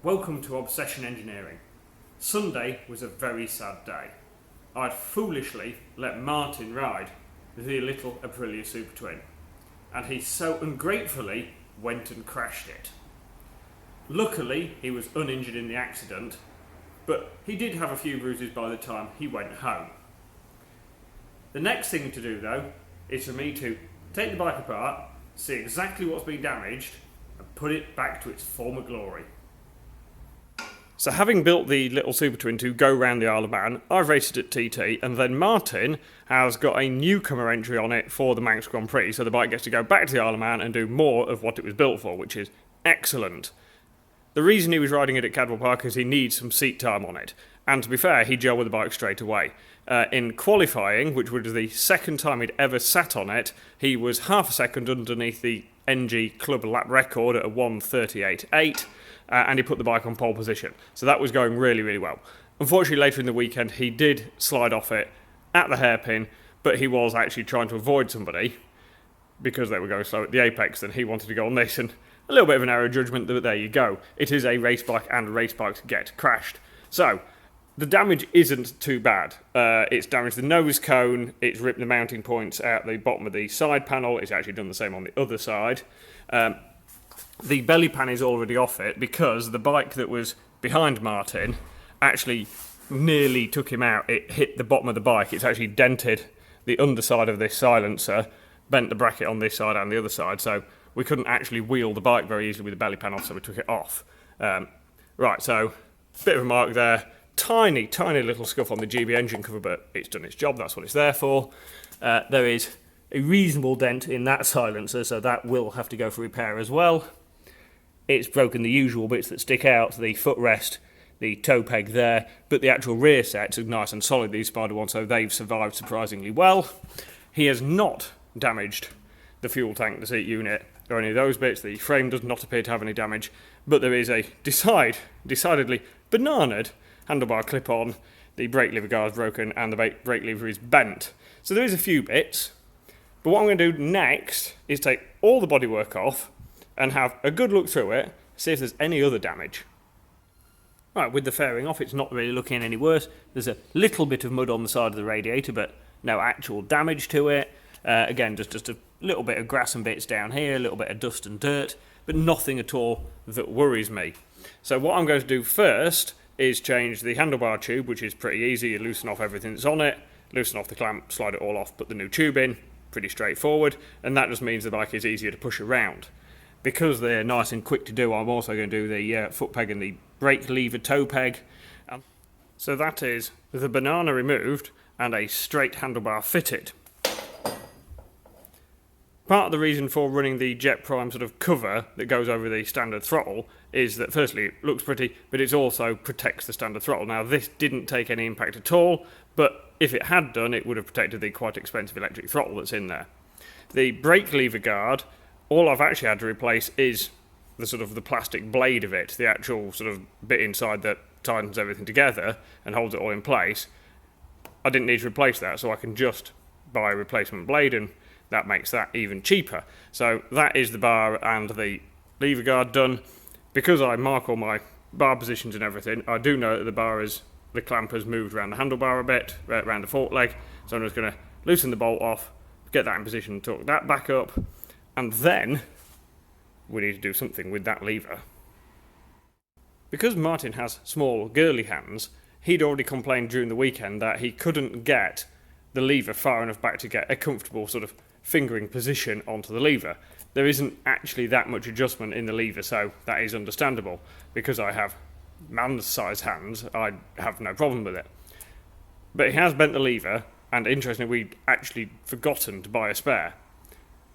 Welcome to Obsession Engineering. Sunday was a very sad day. I'd foolishly let Martin ride the little Aprilia Supertwin, and he so ungratefully went and crashed it. Luckily, he was uninjured in the accident, but he did have a few bruises by the time he went home. The next thing to do, though, is for me to take the bike apart, see exactly what's been damaged, and put it back to its former glory. So having built the little Supertwin to go round the Isle of Man, I've raced it at TT, and then Martin has got a newcomer entry on it for the Manx Grand Prix, so the bike gets to go back to the Isle of Man and do more of what it was built for, which is excellent. The reason he was riding it at Cadwell Park is he needs some seat time on it, and to be fair, he gelled with the bike straight away. In qualifying, which was the second time he'd ever sat on it, he was half a second underneath the NG club lap record at a 1:38.8. And he put the bike on pole position. So that was going really, really well. Unfortunately, later in the weekend, he did slide off it at the hairpin, but he was actually trying to avoid somebody because they were going slow at the apex, and he wanted to go on this, and a little bit of an error of judgment, but there you go. It is a race bike, and race bikes get crashed. So, the damage isn't too bad. It's damaged the nose cone, it's ripped the mounting points out the bottom of the side panel, it's actually done the same on the other side. The belly pan is already off it because the bike that was behind Martin actually nearly took him out. It hit the bottom of the bike. It's actually dented the underside of this silencer, bent the bracket on this side and the other side, so we couldn't actually wheel the bike very easily with the belly pan off, so we took it off. Right, so bit of a mark there. Tiny, tiny little scuff on the GB engine cover, but it's done its job. That's what it's there for. There is a reasonable dent in that silencer, so that will have to go for repair as well. It's broken the usual bits that stick out, the footrest, the toe peg there, but the actual rear sets are nice and solid, these Spider ones, so they've survived surprisingly well. He has not damaged the fuel tank, the seat unit, or any of those bits. The frame does not appear to have any damage, but there is a decidedly bananaed handlebar clip-on, the brake lever guard is broken, and the brake lever is bent. So there is a few bits, but what I'm going to do next is take all the bodywork off, and have a good look through it, see if there's any other damage. Right, with the fairing off, it's not really looking any worse. There's a little bit of mud on the side of the radiator, but no actual damage to it. Again, just a little bit of grass and bits down here, a little bit of dust and dirt, but nothing at all that worries me. So what I'm going to do first is change the handlebar tube, which is pretty easy. You loosen off everything that's on it, loosen off the clamp, slide it all off, put the new tube in, pretty straightforward, and that just means the bike is easier to push around. Because they're nice and quick to do, I'm also going to do the foot peg and the brake lever toe peg. So that is the banana removed and a straight handlebar fitted. Part of the reason for running the Jet Prime sort of cover that goes over the standard throttle is that firstly it looks pretty, but it also protects the standard throttle. Now this didn't take any impact at all, but if it had done, it would have protected the quite expensive electric throttle that's in there. The brake lever guard, all I've actually had to replace is the sort of the plastic blade of it, the actual sort of bit inside that tightens everything together and holds it all in place. I didn't need to replace that, so I can just buy a replacement blade, and that makes that even cheaper. So that is the bar and the lever guard done. Because I mark all my bar positions and everything, I do know that the clamp has moved around the handlebar a bit, around the fork leg, so I'm just going to loosen the bolt off, get that in position, torque that back up, and then we need to do something with that lever. Because Martin has small, girly hands, he'd already complained during the weekend that he couldn't get the lever far enough back to get a comfortable sort of fingering position onto the lever. There isn't actually that much adjustment in the lever, so that is understandable. Because I have man-sized hands, I have no problem with it. But he has bent the lever, and interestingly, we'd actually forgotten to buy a spare.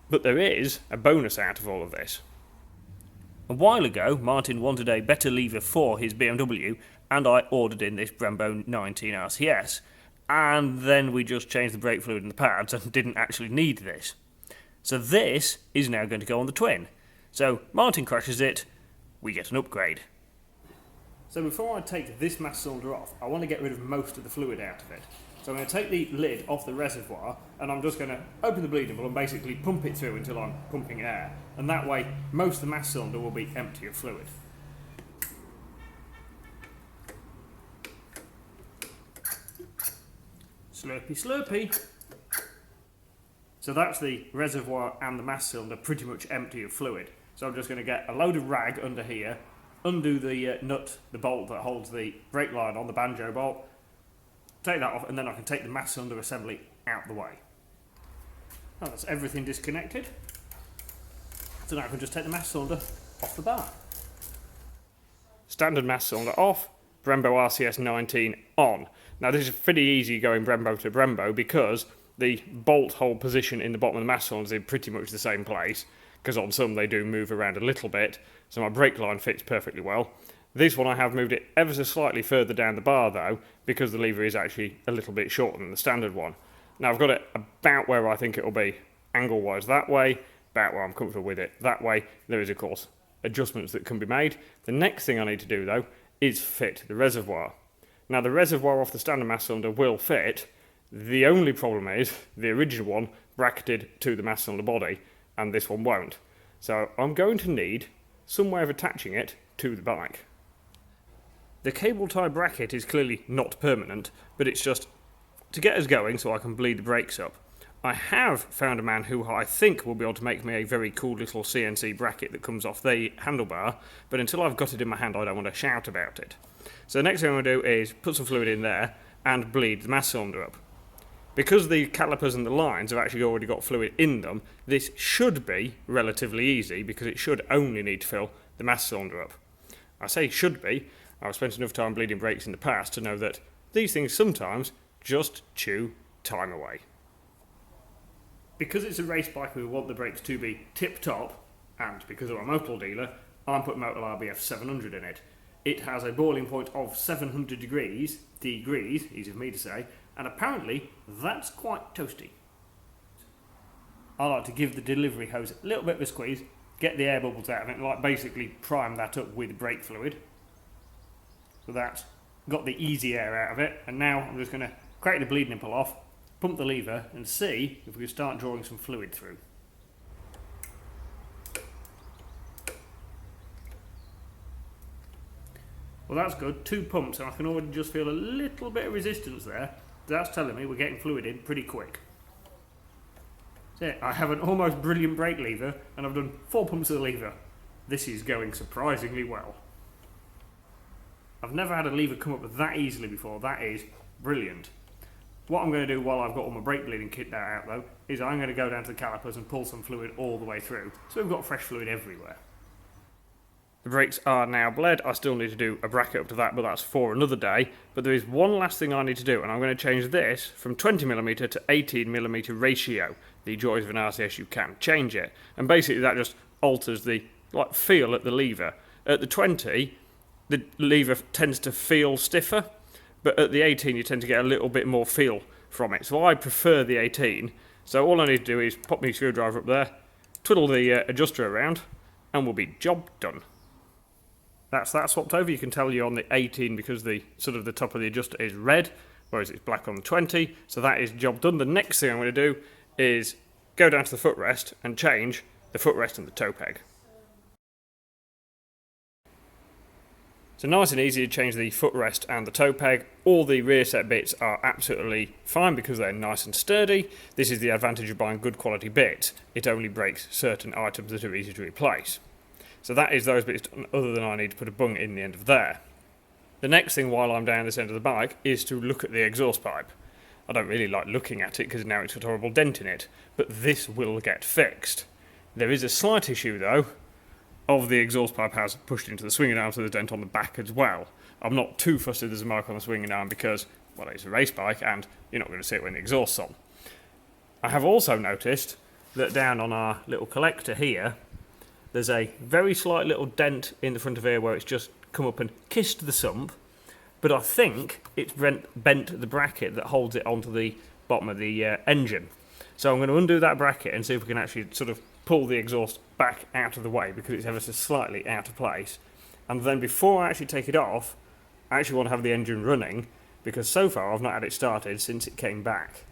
But there is a bonus out of all of this. A while ago, Martin wanted a better lever for his BMW, and I ordered in this Brembo 19 RCS, and then we just changed the brake fluid in the pads and didn't actually need this. So this is now going to go on the Twin. So Martin crashes it, we get an upgrade. So before I take this mass cylinder off, I want to get rid of most of the fluid out of it. So I'm going to take the lid off the reservoir, and I'm just going to open the bleedable and basically pump it through until I'm pumping air. And that way, most of the mass cylinder will be empty of fluid. Slurpy, slurpy. So that's the reservoir and the mass cylinder pretty much empty of fluid. So I'm just going to get a load of rag under here, undo the nut, the bolt that holds the brake line on, the banjo bolt, take that off, and then I can take the mass cylinder assembly out the way. Now that's everything disconnected. So now I can just take the mass cylinder off the bar. Standard mass cylinder off, Brembo RCS19 on. Now this is pretty easy going Brembo to Brembo because the bolt hole position in the bottom of the mass cylinder is in pretty much the same place, because on some they do move around a little bit, so my brake line fits perfectly well. This one I have moved it ever so slightly further down the bar though, because the lever is actually a little bit shorter than the standard one. Now I've got it about where I think it will be angle wise that way, about where I'm comfortable with it that way. There is of course adjustments that can be made. The next thing I need to do though is fit the reservoir. Now the reservoir off the standard mass cylinder will fit. The only problem is the original one bracketed to the mass cylinder body and this one won't. So I'm going to need some way of attaching it to the bike. The cable tie bracket is clearly not permanent, but it's just to get us going so I can bleed the brakes up. I have found a man who I think will be able to make me a very cool little CNC bracket that comes off the handlebar, but until I've got it in my hand I don't want to shout about it. So the next thing I'm going to do is put some fluid in there and bleed the mass cylinder up. Because the calipers and the lines have actually already got fluid in them, this should be relatively easy because it should only need to fill the mass cylinder up. I say should be. I've spent enough time bleeding brakes in the past to know that these things sometimes just chew time away. Because it's a race bike we want the brakes to be tip-top, and because I'm a Motul dealer, I'm putting Motul RBF 700 in it. It has a boiling point of 700 degrees, easy for me to say, and apparently that's quite toasty. I like to give the delivery hose a little bit of a squeeze, get the air bubbles out of it, and like basically prime that up with brake fluid. So that's got the easy air out of it, and now I'm just going to crack the bleed nipple off, pump the lever, and see if we can start drawing some fluid through. Well, that's good. 2 pumps, and I can already just feel a little bit of resistance there. That's telling me we're getting fluid in pretty quick. That's it. I have an almost brilliant brake lever, and I've done 4 pumps of the lever. This is going surprisingly well. I've never had a lever come up that easily before. That is brilliant. What I'm going to do while I've got all my brake bleeding kit out though, is I'm going to go down to the calipers and pull some fluid all the way through, so we've got fresh fluid everywhere. The brakes are now bled. I still need to do a bracket up to that, but that's for another day. But there is one last thing I need to do, and I'm going to change this from 20mm to 18mm ratio. The joys of an RCS, you can change it. And basically that just alters the feel at the lever. At the 20, the lever tends to feel stiffer, but at the 18 you tend to get a little bit more feel from it. So I prefer the 18. So all I need to do is pop my screwdriver up there, twiddle the adjuster around, and we'll be job done. That's that swapped over. You can tell you're on the 18 because the top of the adjuster is red, whereas it's black on the 20. So that is job done. The next thing I'm going to do is go down to the footrest and change the footrest and the toe peg. So nice and easy to change the footrest and the toe peg. All the rear set bits are absolutely fine because they're nice and sturdy. This is the advantage of buying good quality bits. It only breaks certain items that are easy to replace. So that is those bits done, other than I need to put a bung in the end of there. The next thing while I'm down this end of the bike is to look at the exhaust pipe. I don't really like looking at it because now it's got a horrible dent in it, but this will get fixed. There is a slight issue though, of the exhaust pipe has pushed into the swinging arm, so there's a dent on the back as well. I'm not too fussed if there's a mark on the swinging arm because, well, it's a race bike and you're not going to see it when the exhaust's on. I have also noticed that down on our little collector here, there's a very slight little dent in the front of here where it's just come up and kissed the sump, but I think it's bent the bracket that holds it onto the bottom of the engine. So I'm going to undo that bracket and see if we can actually sort of pull the exhaust back out of the way because it's ever so slightly out of place. And then before I actually take it off, I actually want to have the engine running because so far I've not had it started since it came back.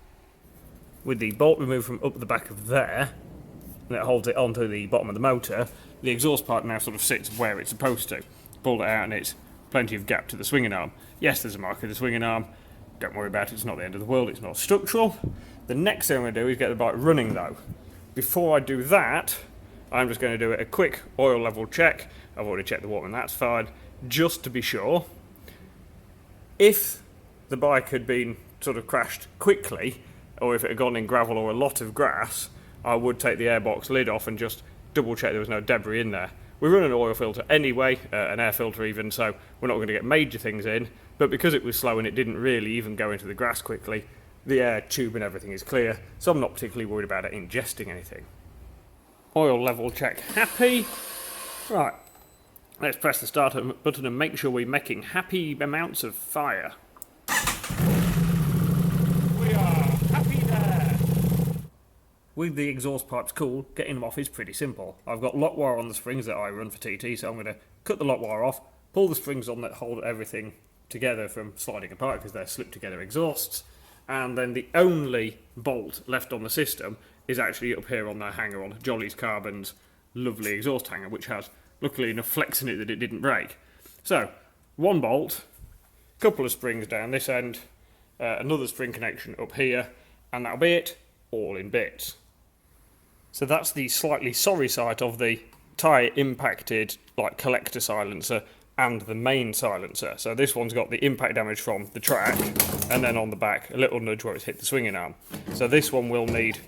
With the bolt removed from up the back of there, that holds it onto the bottom of the motor, the exhaust pipe now sort of sits where it's supposed to. Pulled it out and it's plenty of gap to the swinging arm. Yes, there's a mark in the swinging arm. Don't worry about it, it's not the end of the world, it's not structural. The next thing I'm going to do is get the bike running though. Before I do that, I'm just going to do a quick oil level check. I've already checked the water and that's fine, just to be sure. If the bike had been sort of crashed quickly, or if it had gone in gravel or a lot of grass, I would take the airbox lid off and just double check there was no debris in there. We run an oil filter anyway, an air filter even, so we're not going to get major things in, but because it was slow and it didn't really even go into the grass quickly, the air tube and everything is clear, so I'm not particularly worried about it ingesting anything. Oil level check happy. Right, let's press the start button and make sure we're making happy amounts of fire. We are happy there! With the exhaust pipes cool, getting them off is pretty simple. I've got lock wire on the springs that I run for TT, so I'm going to cut the lock wire off, pull the springs on that hold everything together from sliding apart because they're slipped together exhausts, and then the only bolt left on the system is actually up here on the hanger on Jolly's Carbon's lovely exhaust hanger, which has luckily enough flex in it that it didn't break. So, one bolt, couple of springs down this end, another spring connection up here, and that'll be it, all in bits. So that's the slightly sorry side of the tyre impacted like collector silencer and the main silencer. So this one's got the impact damage from the track, and then on the back a little nudge where it's hit the swinging arm. So this one will need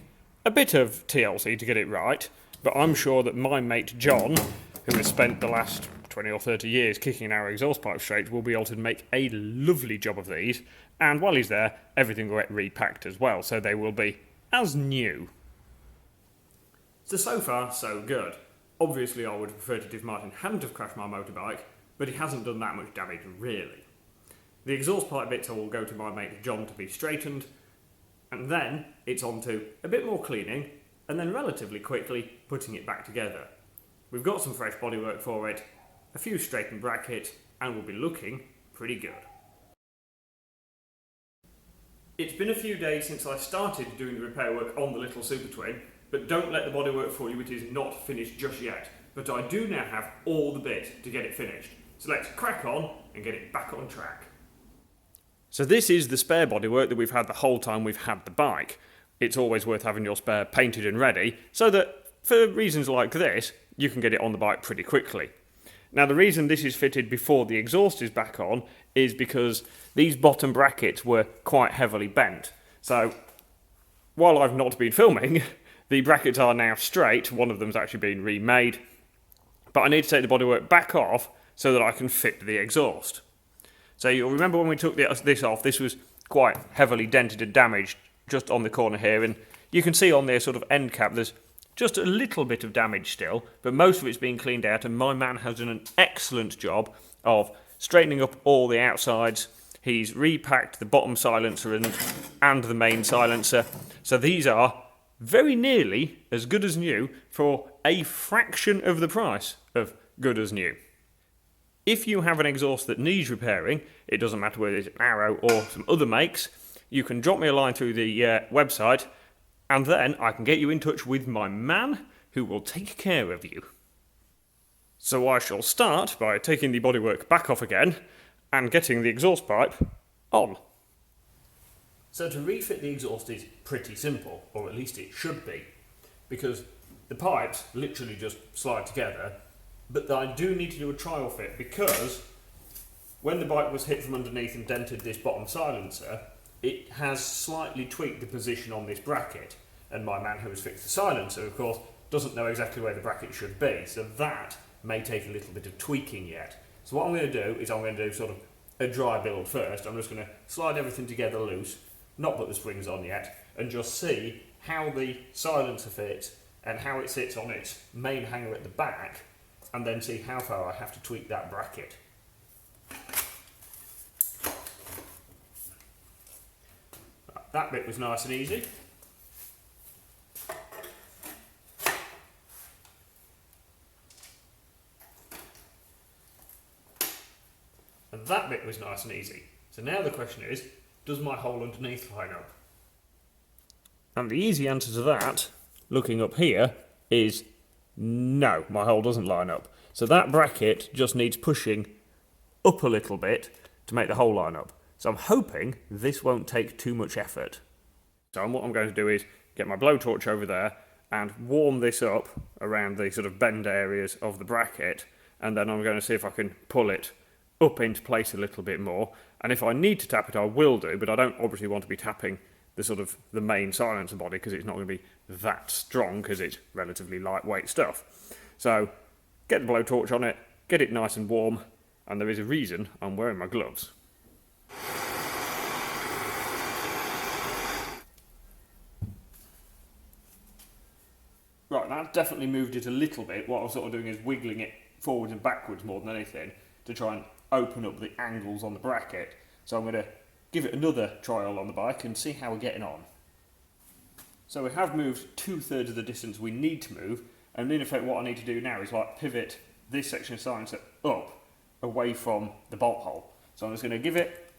a bit of TLC to get it right, but I'm sure that my mate John, who has spent the last 20 or 30 years kicking our exhaust pipe straight, will be able to make a lovely job of these, and while he's there everything will get repacked as well, so they will be as new. So far so good. Obviously I would prefer it if Martin hadn't have crashed my motorbike, but he hasn't done that much damage really. The exhaust pipe bits will go to my mate John to be straightened, and then it's on to a bit more cleaning, and then relatively quickly putting it back together. We've got some fresh bodywork for it, a few straightened brackets, and we'll be looking pretty good. It's been a few days since I started doing the repair work on the little Supertwin, but don't let the bodywork fool you, it is not finished just yet. But I do now have all the bits to get it finished. So let's crack on and get it back on track. So this is the spare bodywork that we've had the whole time we've had the bike. It's always worth having your spare painted and ready, so that for reasons like this, you can get it on the bike pretty quickly. Now the reason this is fitted before the exhaust is back on is because these bottom brackets were quite heavily bent. So while I've not been filming, the brackets are now straight. One of them's actually been remade, but I need to take the bodywork back off so that I can fit the exhaust. So you'll remember when we took this off, this was quite heavily dented and damaged just on the corner here, and you can see on their sort of end cap there's just a little bit of damage still, but most of it's been cleaned out, and my man has done an excellent job of straightening up all the outsides. He's repacked the bottom silencer and the main silencer, so these are very nearly as good as new for a fraction of the price of good as new. If you have an exhaust that needs repairing, it doesn't matter whether it's an Arrow or some other makes, you can drop me a line through the website, and then I can get you in touch with my man who will take care of you. So I shall start by taking the bodywork back off again and getting the exhaust pipe on. So to refit the exhaust is pretty simple, or at least it should be, because the pipes literally just slide together, but I do need to do a trial fit because when the bike was hit from underneath and dented this bottom silencer, it has slightly tweaked the position on this bracket, and my man who has fixed the silencer, of course, doesn't know exactly where the bracket should be, so that may take a little bit of tweaking yet. So what I'm going to do is I'm going to do sort of a dry build first. I'm just going to slide everything together loose, not put the springs on yet, and just see how the silencer fits and how it sits on its main hanger at the back, and then see how far I have to tweak that bracket. That bit was nice and easy. And that bit was nice and easy. So now the question is, does my hole underneath line up? And the easy answer to that, looking up here, is no, my hole doesn't line up. So that bracket just needs pushing up a little bit to make the hole line up. So I'm hoping this won't take too much effort. So what I'm going to do is get my blowtorch over there and warm this up around the sort of bend areas of the bracket, and then I'm going to see if I can pull it up into place a little bit more. And if I need to tap it, I will do, but I don't obviously want to be tapping the main silencer body because it's not going to be that strong because it's relatively lightweight stuff. So get the blowtorch on it, get it nice and warm, and there is a reason I'm wearing my gloves. Right, that's definitely moved it a little bit. What I was sort of doing is wiggling it forwards and backwards more than anything to try and open up the angles on the bracket. So I'm going to give it another trial on the bike and see how we're getting on. So we have moved 2/3 of the distance we need to move, and in effect what I need to do now is like pivot this section of silencer up away from the bolt hole. So I'm just going to give it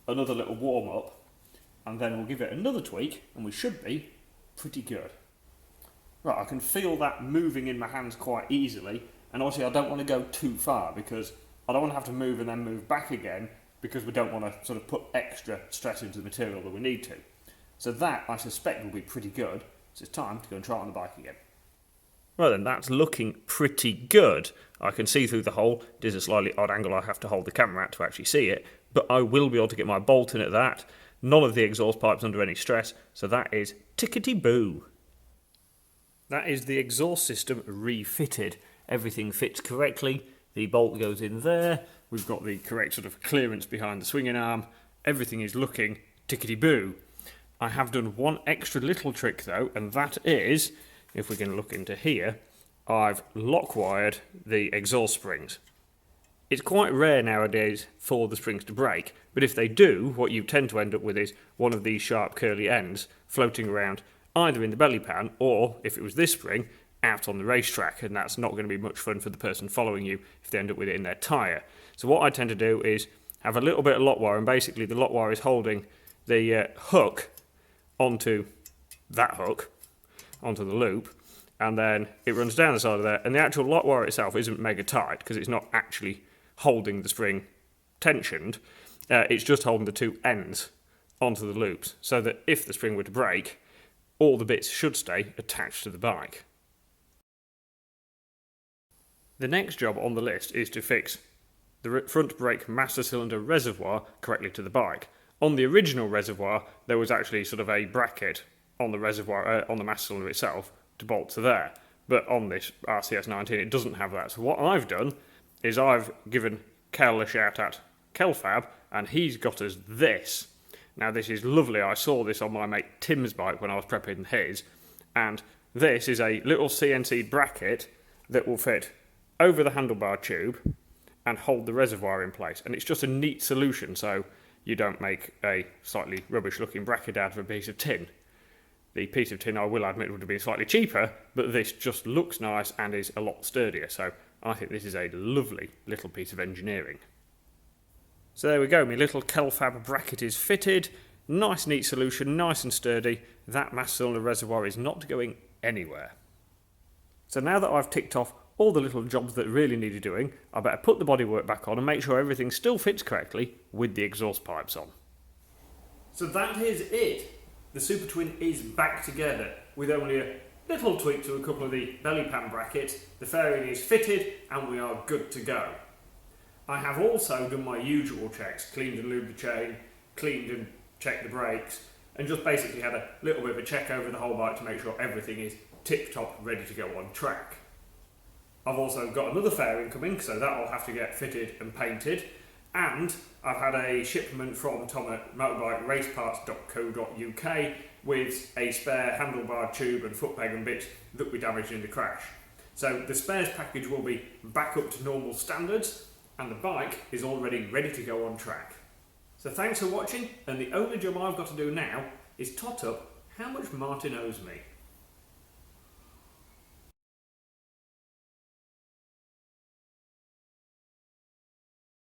another little warm up, and then we'll give it another tweak, and we should be pretty good. Right, I can feel that moving in my hands quite easily, and obviously I don't want to go too far because I don't want to have to move and then move back again because we don't want to sort of put extra stress into the material that we need to. So that, I suspect, will be pretty good. So it's time to go and try it on the bike again. Right then, that's looking pretty good. I can see through the hole. It is a slightly odd angle I have to hold the camera at to actually see it, but I will be able to get my bolt in at that. None of the exhaust pipes under any stress, so that is tickety-boo. That is the exhaust system refitted. Everything fits correctly. The bolt goes in there. We've got the correct sort of clearance behind the swinging arm. Everything is looking tickety-boo. I have done one extra little trick though, and that is, if we can look into here, I've lock wired the exhaust springs. It's quite rare nowadays for the springs to break, but if they do, what you tend to end up with is one of these sharp curly ends floating around either in the belly pan or, if it was this spring, out on the racetrack, and that's not going to be much fun for the person following you if they end up with it in their tyre. So what I tend to do is have a little bit of lock wire, and basically the lock wire is holding the hook onto that hook, onto the loop, and then it runs down the side of there, and the actual lock wire itself isn't mega tight because it's not actually holding the spring tensioned, it's just holding the two ends onto the loops, so that if the spring were to break, all the bits should stay attached to the bike. The next job on the list is to fix the front brake master cylinder reservoir correctly to the bike. On the original reservoir, there was actually sort of a bracket on the reservoir, on the master cylinder itself, to bolt to there. But on this RCS19, it doesn't have that. So what I've done is I've given Kel a shout at Kelfab, and he's got us this. Now this is lovely. I saw this on my mate Tim's bike when I was prepping his, and this is a little CNC bracket that will fit over the handlebar tube and hold the reservoir in place. And it's just a neat solution, so you don't make a slightly rubbish looking bracket out of a piece of tin. The piece of tin, I will admit, would have been slightly cheaper, but this just looks nice and is a lot sturdier, so I think this is a lovely little piece of engineering. So there we go, my little Kelfab bracket is fitted. Nice neat solution, nice and sturdy. That master cylinder reservoir is not going anywhere. So now that I've ticked off all the little jobs that really needed doing, I better put the bodywork back on and make sure everything still fits correctly with the exhaust pipes on. So that is it. The Supertwin is back together with only a little tweak to a couple of the belly pan brackets. The fairing is fitted and we are good to go. I have also done my usual checks, cleaned and lubed the chain, cleaned and checked the brakes, and just basically had a little bit of a check over the whole bike to make sure everything is tip-top, ready to go on track. I've also got another fairing coming, so that will have to get fitted and painted, and I've had a shipment from Tom at motorbikeraceparts.co.uk with a spare handlebar tube and foot peg and bits that we damaged in the crash. So the spares package will be back up to normal standards, and the bike is already ready to go on track. So thanks for watching, and the only job I've got to do now is tot up how much Martin owes me.